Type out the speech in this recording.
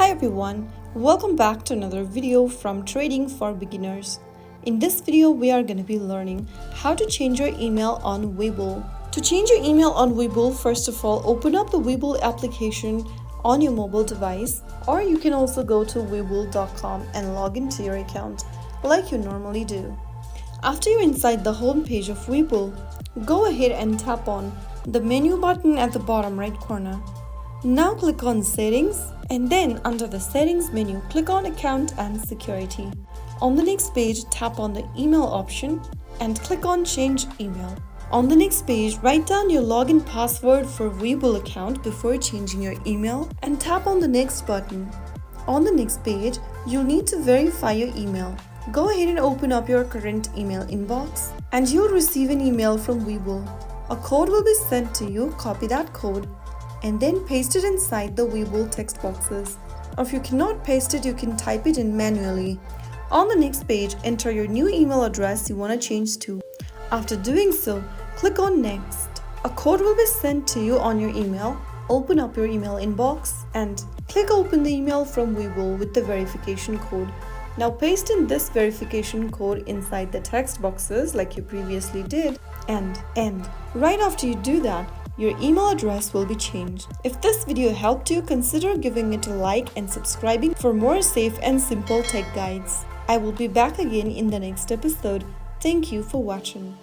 Hi everyone, welcome back to another video from Trading for Beginners. In this video, we are going to be learning how to change your email on Webull. To change your email on Webull, first of all, open up the Webull application on your mobile device, or you can also go to webull.com and log into your account like you normally do. After you're inside the home page of Webull, go ahead and tap on the menu button at the bottom right corner. Now click on Settings and then under the Settings menu, click on Account and Security. On the next page, tap on the Email option and click on Change Email. On the next page, write down your login password for Webull account before changing your email and tap on the Next button. On the next page, you'll need to verify your email. Go ahead and open up your current email inbox and you'll receive an email from Webull. A code will be sent to you. Copy that code and then paste it inside the Webull text boxes. Or if you cannot paste it, you can type it in manually. On the next page, enter your new email address you want to change to. After doing so, click on Next. A code will be sent to you on your email. Open up your email inbox and click Open the email from Webull with the verification code. Now paste in this verification code inside the text boxes like you previously did and right after you do that, your email address will be changed. If this video helped you, consider giving it a like and subscribing for more safe and simple tech guides. I will be back again in the next episode. Thank you for watching.